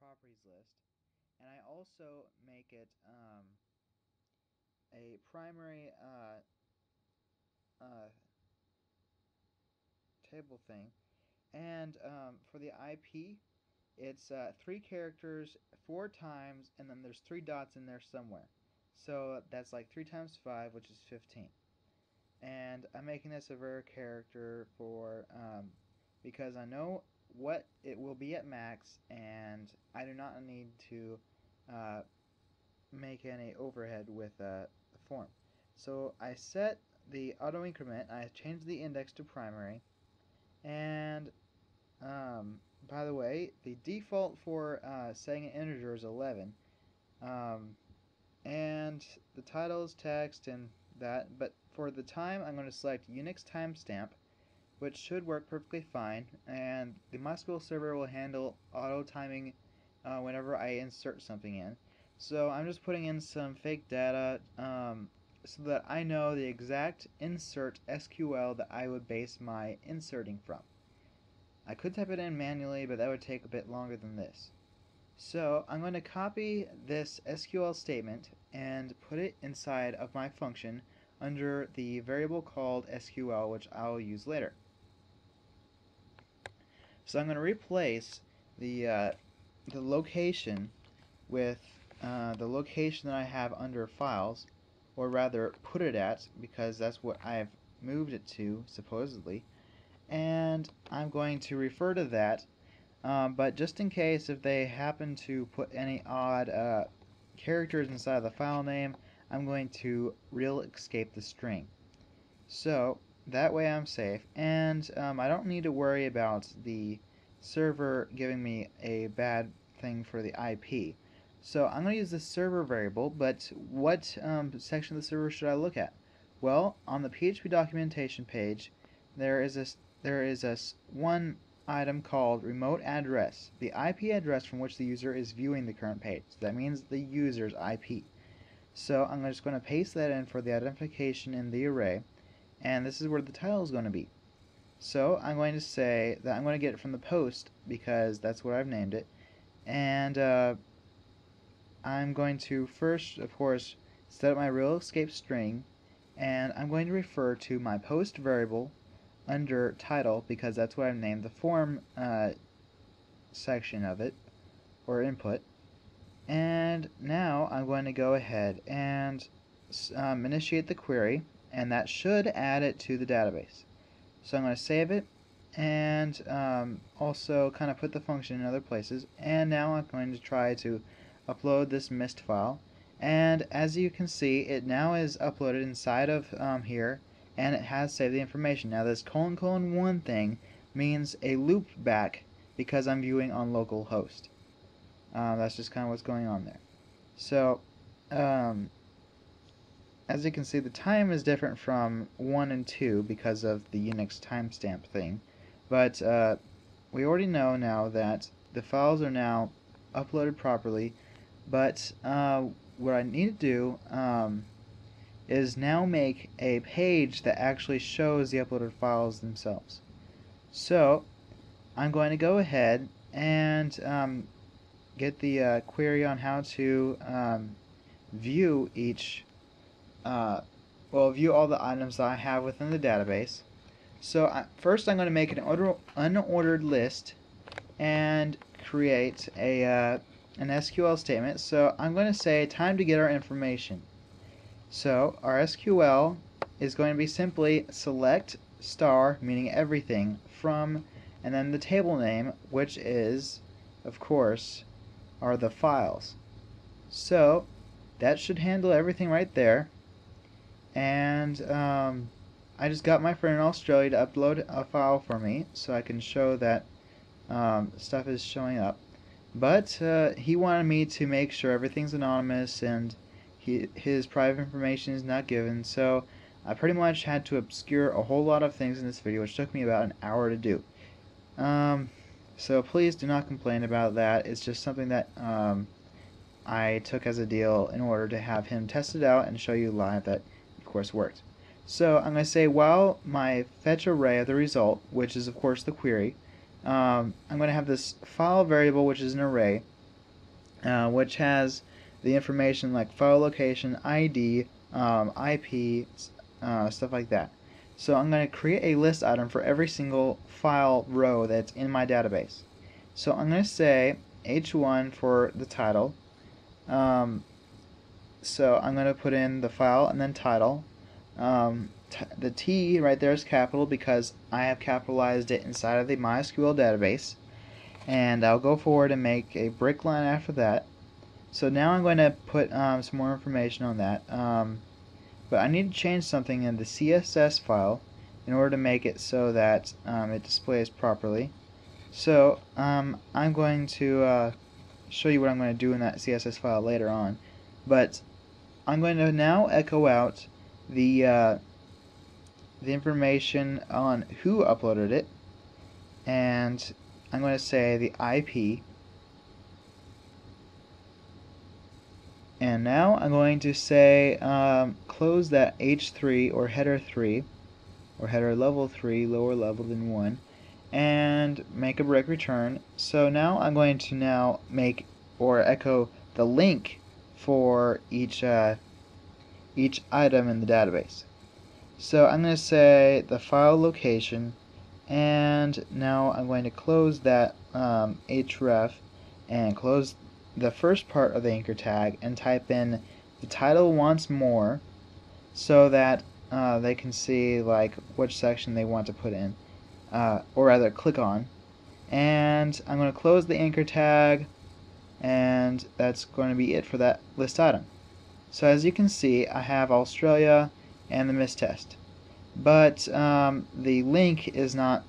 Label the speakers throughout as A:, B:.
A: properties list, and I also make it a primary uh, table thing. And for the IP, it's 3 characters 4 times, and then there's 3 dots in there somewhere. So that's like 3 times 5, which is 15. And I'm making this a var character for because I know what it will be at max, and I do not need to uh, make any overhead with the form. So I set the auto increment. I changed the index to primary, and by the way, the default for setting an integer is 11. Um, and the title is text and that, but for the time I'm going to select Unix timestamp, which should work perfectly fine, and the MySQL server will handle auto timing whenever I insert something in. So I'm just putting in some fake data so that I know the exact insert SQL that I would base my inserting from. I could type it in manually, but that would take a bit longer than this. So I'm going to copy this SQL statement and put it inside of my function under the variable called SQL, which I'll use later. So I'm going to replace the location with the location that I have under files, or rather put it at, because that's what I've moved it to supposedly, and I'm going to refer to that. But just in case if they happen to put any odd characters inside of the file name, I'm going to real escape the string. So that way I'm safe, and I don't need to worry about the server giving me a bad thing for the IP. So I'm going to use the server variable, but what section of the server should I look at? Well, on the PHP documentation page, there is one item called remote address, the IP address from which the user is viewing the current page. So that means the user's IP. So I'm just going to paste that in for the identification in the array, and this is where the title is going to be. So I'm going to say that I'm going to get it from the post because that's what I've named it, and I'm going to first, of course, set up my real escape string, and I'm going to refer to my post variable under title because that's what I've named the form section of it, or input. And now I'm going to go ahead and initiate the query, and that should add it to the database. So I'm going to save it, and also kind of put the function in other places, and now I'm going to try to upload this mist file, and as you can see, it now is uploaded inside of here, and it has saved the information. Now this : 1 thing means a loop back because I'm viewing on localhost. That's just kind of what's going on there. So as you can see, the time is different from 1 and 2 because of the Unix timestamp thing, but we already know now that the files are now uploaded properly, but what I need to do is now make a page that actually shows the uploaded files themselves. So I'm going to go ahead and get the query on how to view each view all the items that I have within the database. So first I'm going to make an unordered list and create an SQL statement. So I'm going to say time to get our information. So our SQL is going to be simply select star, meaning everything, from, and then the table name, which is, of course, are the files. So that should handle everything right there. And I just got my friend in Australia to upload a file for me so I can show that stuff is showing up. But he wanted me to make sure everything's anonymous and his private information is not given, so I pretty much had to obscure a whole lot of things in this video, which took me about an hour to do. So please do not complain about that. It's just something that I took as a deal in order to have him test it out and show you live that of course worked. So I'm going to say while my fetch array of the result, which is of course the query, I'm going to have this file variable, which is an array, which has the information like file location, ID, IP, stuff like that. So I'm going to create a list item for every single file row that's in my database. So I'm going to say h1 for the title. So I'm going to put in the file and then title. The T right there is capital because I have capitalized it inside of the MySQL database. And I'll go forward and make a break line after that. So now I'm going to put some more information on that. But I need to change something in the CSS file in order to make it so that it displays properly. So I'm going to show you what I'm going to do in that CSS file later on. But I'm going to now echo out the information on who uploaded it, and I'm going to say the IP. And now I'm going to say close that H3 or header 3 or header level 3, lower level than 1, and make a break return. So now I'm going to make or echo the link for each item in the database. So I'm going to say the file location, and now I'm going to close that href and close the first part of the anchor tag and type in the title once more so that they can see like which section they want to put in, or rather click on. And I'm going to close the anchor tag, and that's going to be it for that list item. So as you can see, I have Australia and the mistest, but the link is not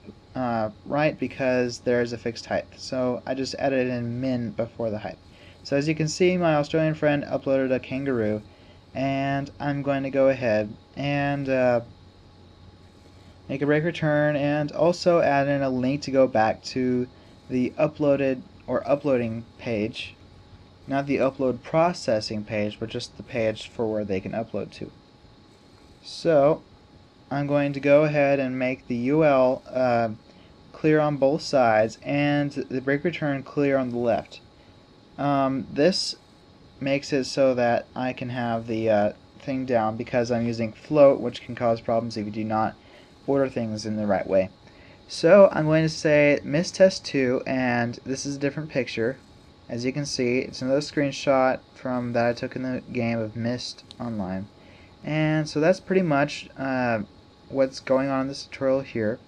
A: right because there's a fixed height. So I just added in min before the height. So as you can see, my Australian friend uploaded a kangaroo, and I'm going to go ahead and make a break return and also add in a link to go back to the uploaded or uploading page, not the upload processing page, but just the page for where they can upload to. So I'm going to go ahead and make the UL clear on both sides and the break return clear on the left. This makes it so that I can have the thing down because I'm using float, which can cause problems if you do not order things in the right way. So I'm going to say mistest2, and this is a different picture. As you can see, it's another screenshot from that I took in the game of Myst Online. And so that's pretty much what's going on in this tutorial here.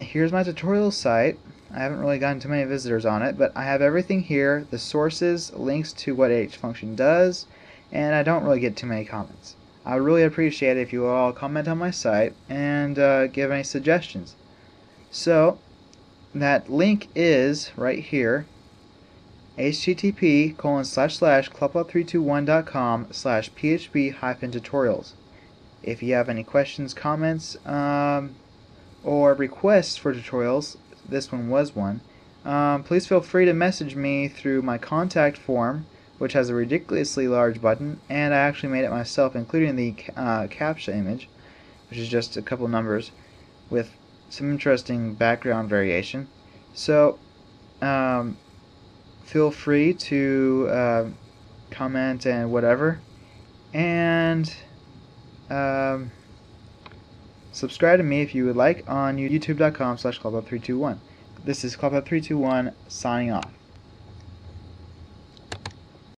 A: Here's my tutorial site. I haven't really gotten too many visitors on it, but I have everything here, the sources, links to what each function does, and I don't really get too many comments. I would really appreciate it if you would all comment on my site and give any suggestions. So that link is right here, http://clublab321.com/php-tutorials. If you have any questions, comments, or requests for tutorials, this one was one, please feel free to message me through my contact form, which has a ridiculously large button, and I actually made it myself, including the captcha image, which is just a couple numbers with some interesting background variation. So feel free to comment and whatever, and subscribe to me if you would like on youtube.com/clublab321. This is Clublab321 signing off.